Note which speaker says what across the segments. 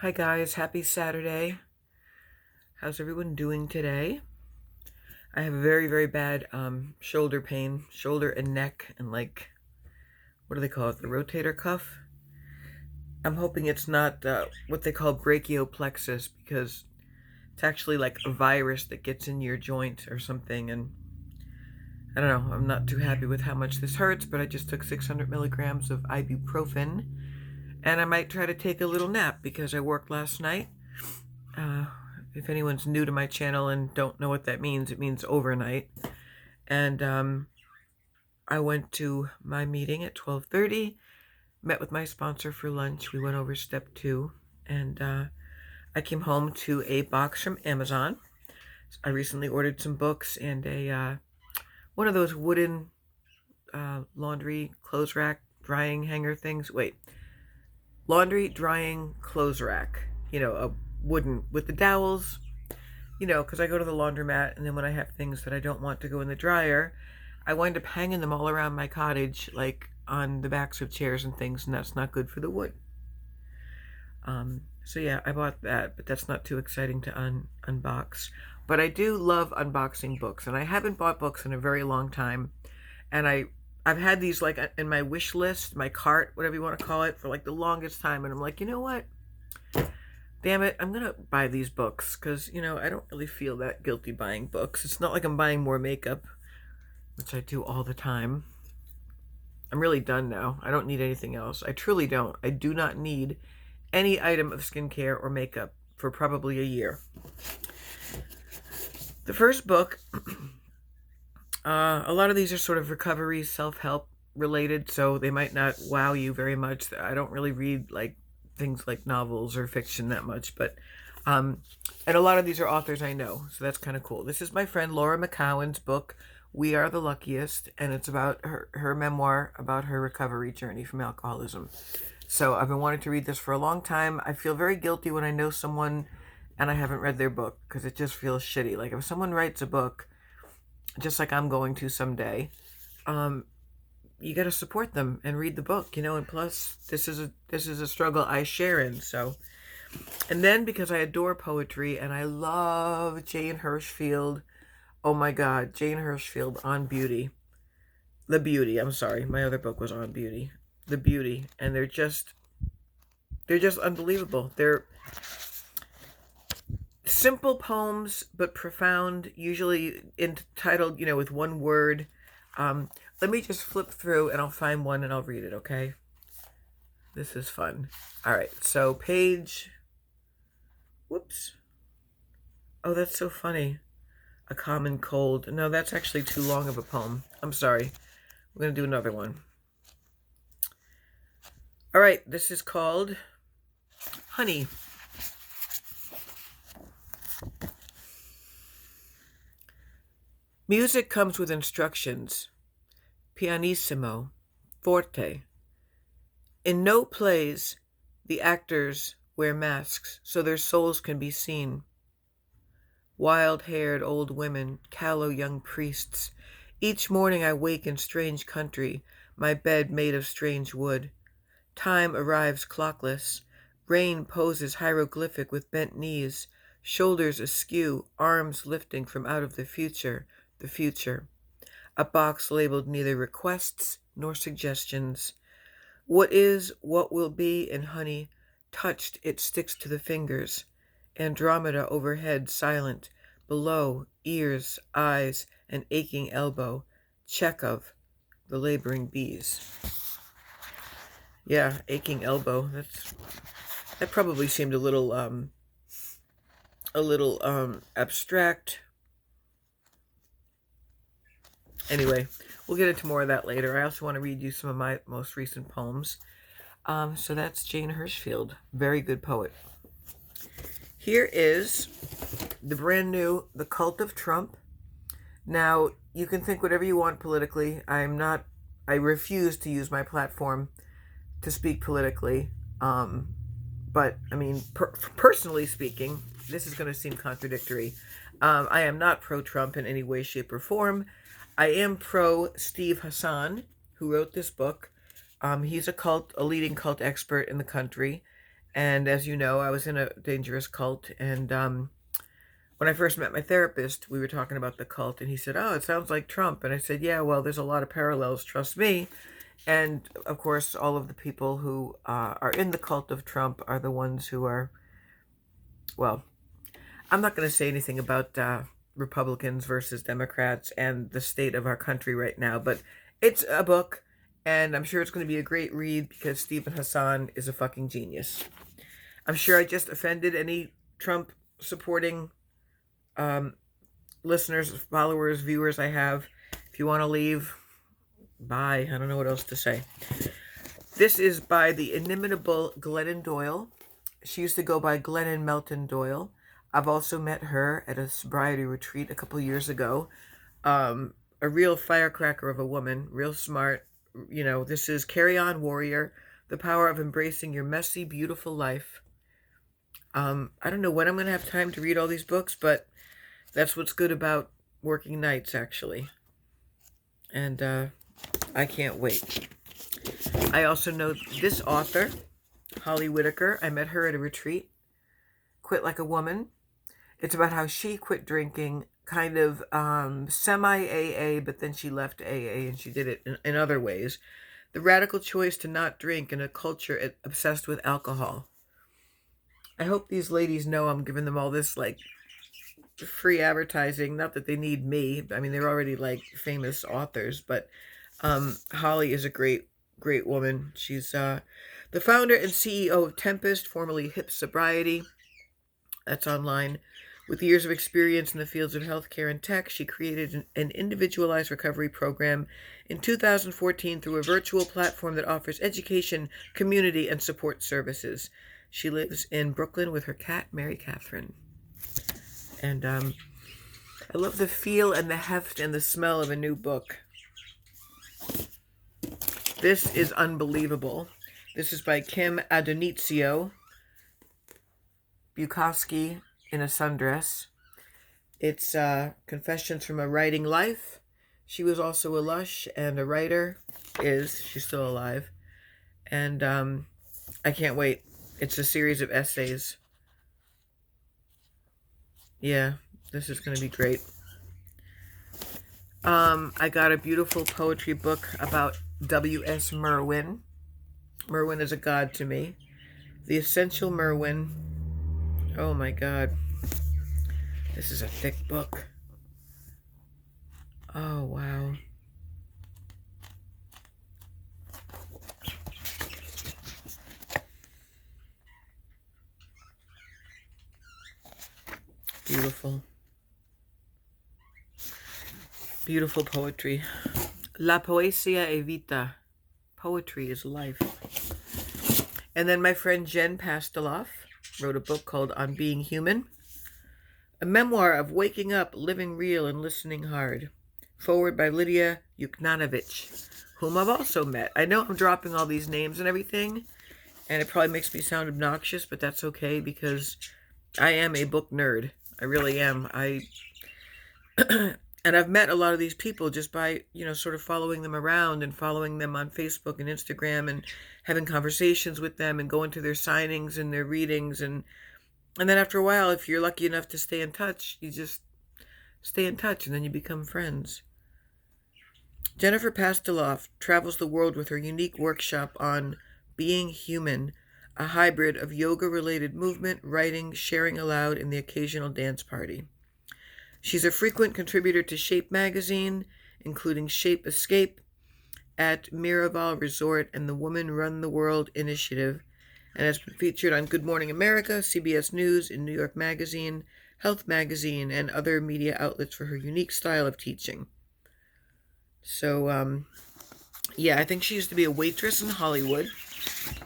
Speaker 1: Hi guys, happy Saturday. How's everyone doing today? I have a very bad shoulder pain, shoulder and neck, and what do they call it? The rotator cuff. I'm hoping it's not what they call brachial plexus because it's actually like a virus that gets in your joint or something. And I don't know, I'm not too happy with how much this hurts, but I just took 600 milligrams of ibuprofen, and I might try to take a little nap because I worked last night. Uh, if anyone's new to my channel and don't know what that means, it means overnight. And I went to my meeting at 12:30, met with my sponsor for lunch. We went over step 2, and I came home to a box from Amazon. I recently ordered some books and a one of those wooden laundry clothes rack drying hanger things. Wait, laundry drying clothes rack. A wooden with the dowels. Because I go to the laundromat, and then when I have things that I don't want to go in the dryer, I wind up hanging them all around my cottage, like on the backs of chairs and things, and that's not good for the wood. So yeah, I bought that, but that's not too exciting to unbox. But I do love unboxing books, and I haven't bought books in a very long time. And I've had these like in my wish list, my cart, whatever you want to call it, for like the longest time, and I'm like, you know what? Damn it, I'm gonna buy these books because, I don't really feel that guilty buying books. It's not like I'm buying more makeup, which I do all the time. I'm really done now. I don't need anything else. I truly don't. I do not need any item of skincare or makeup for probably a year. The first book, a lot of these are sort of recovery, self-help related, so they might not wow you very much. I don't really read things like novels or fiction that much, but and a lot of these are authors I know, so that's kind of cool. This is my friend Laura McCowan's book, We Are the Luckiest, and it's about her memoir about her recovery journey from alcoholism. So I've been wanting to read this for a long time. I feel very guilty when I know someone and I haven't read their book because it just feels shitty. Like if someone writes a book, just like I'm going to someday, you got to support them and read the book, and plus this is a struggle I share in. So, and then because I adore poetry and I love Jane Hirshfield. Oh my God, Jane Hirshfield on Beauty. The Beauty, I'm sorry. My other book was on Beauty. The Beauty, and they're just unbelievable. They're simple poems but profound, usually entitled, with one word. Let me just flip through and I'll find one and I'll read it, okay? This is fun. All right, so whoops. Oh, that's so funny. A Common Cold. No, that's actually too long of a poem. I'm sorry. We're going to do another one. All right, this is called Honey. Music comes with instructions. Pianissimo, forte. In no plays, the actors wear masks so their souls can be seen. Wild-haired old women, callow young priests. Each morning I wake in strange country, my bed made of strange wood. Time arrives clockless. Rain poses hieroglyphic with bent knees, shoulders askew, arms lifting from out of the future. A box labeled neither requests nor suggestions. What is, what will be, and honey, touched it sticks to the fingers. Andromeda overhead silent, below, ears, eyes, an aching elbow. Chekhov, the laboring bees. Yeah, aching elbow. That probably seemed a little abstract. Anyway, we'll get into more of that later. I also want to read you some of my most recent poems. So that's Jane Hirshfield, very good poet. Here is the brand new The Cult of Trump. Now, you can think whatever you want politically. I refuse to use my platform to speak politically. But, I mean, personally speaking, this is going to seem contradictory. I am not pro-Trump in any way, shape, or form. I am pro Steve Hassan, who wrote this book. He's a leading cult expert in the country. And as you know, I was in a dangerous cult. And when I first met my therapist, we were talking about the cult. And he said, "Oh, it sounds like Trump." And I said, "Yeah, well, there's a lot of parallels, trust me." And of course, all of the people who are in the cult of Trump are the ones who are, well, I'm not going to say anything about Republicans versus Democrats and the state of our country right now, but it's a book, and I'm sure it's going to be a great read because Stephen Hassan is a fucking genius. I'm sure I just offended any Trump supporting listeners, followers, viewers I have. If you want to leave, bye. I don't know what else to say. This is by the inimitable Glennon Doyle. She used to go by Glennon Melton Doyle. I've also met her at a sobriety retreat a couple years ago. A real firecracker of a woman, real smart. You know, this is Carry On Warrior, The Power of Embracing Your Messy, Beautiful Life. I don't know when I'm going to have time to read all these books, but that's what's good about working nights, actually. And I can't wait. I also know this author, Holly Whittaker. I met her at a retreat. Quit Like a Woman. It's about how she quit drinking, kind of semi-AA, but then she left AA and she did it in other ways. The radical choice to not drink in a culture obsessed with alcohol. I hope these ladies know I'm giving them all this, like, free advertising. Not that they need me. I mean, they're already, like, famous authors, but Holly is a great woman. She's the founder and CEO of Tempest, formerly Hip Sobriety. That's online. With years of experience in the fields of healthcare and tech, she created an individualized recovery program in 2014 through a virtual platform that offers education, community, and support services. She lives in Brooklyn with her cat, Mary Catherine. And I love the feel and the heft and the smell of a new book. This is unbelievable. This is by Kim Adonizio. Bukowski in a Sundress. It's Confessions from a Writing Life. She was also a lush and a writer. She's still alive. And I can't wait. It's a series of essays. Yeah, this is going to be great. I got a beautiful poetry book about W.S. Merwin. Merwin is a god to me. The Essential Merwin. Oh my God. This is a thick book. Oh, wow. Beautiful. Beautiful poetry. La poesia è vita. Poetry is life. And then my friend Jen Pastel wrote a book called On Being Human. A memoir of waking up, living real, and listening hard. Forward by Lydia Yuknanovich, whom I've also met. I know I'm dropping all these names and everything, and it probably makes me sound obnoxious, but that's okay because I am a book nerd. I really am. And I've met a lot of these people just by, sort of following them around and following them on Facebook and Instagram and having conversations with them and going to their signings and their readings. And then after a while, if you're lucky enough to stay in touch, you just stay in touch and then you become friends. Jennifer Pasteloff travels the world with her unique workshop on Being Human, a hybrid of yoga-related movement, writing, sharing aloud, and the occasional dance party. She's a frequent contributor to Shape magazine, including Shape Escape, at Miraval Resort and the Women Run the World Initiative, and has been featured on Good Morning America, CBS News, in New York Magazine, Health Magazine, and other media outlets for her unique style of teaching. So, yeah, I think she used to be a waitress in Hollywood,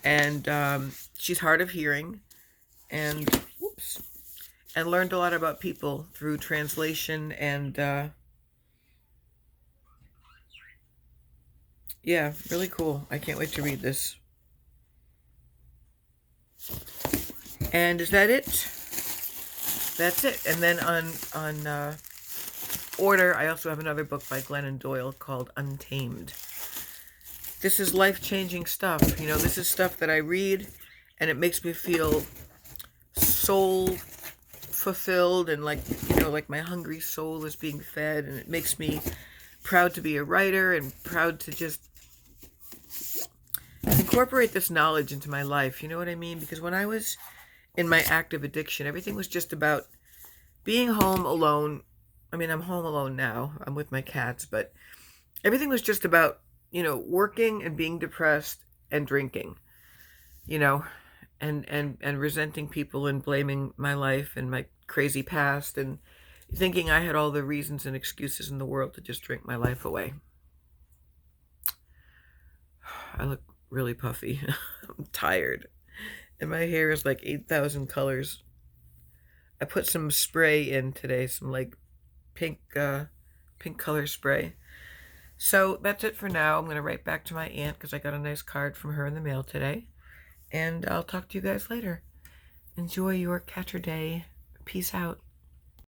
Speaker 1: and she's hard of hearing, and learned a lot about people through translation, and yeah, really cool. I can't wait to read this. And is that it? That's it. And then on order, I also have another book by Glennon Doyle called Untamed. This is life-changing stuff. This is stuff that I read, And it makes me feel soul fulfilled and like, like my hungry soul is being fed. And it makes me proud to be a writer and proud to just incorporate this knowledge into my life. You know what I mean? Because when I was in my active addiction, everything was just about being home alone. I mean, I'm home alone now. I'm with my cats, but everything was just about, working and being depressed and drinking, and resenting people and blaming my life and my crazy past and thinking I had all the reasons and excuses in the world to just drink my life away. I look really puffy. I'm tired. And my hair is like 8,000 colors. I put some spray in today, some like pink color spray. So that's it for now. I'm going to write back to my aunt because I got a nice card from her in the mail today. And I'll talk to you guys later. Enjoy your catcher day. Peace out.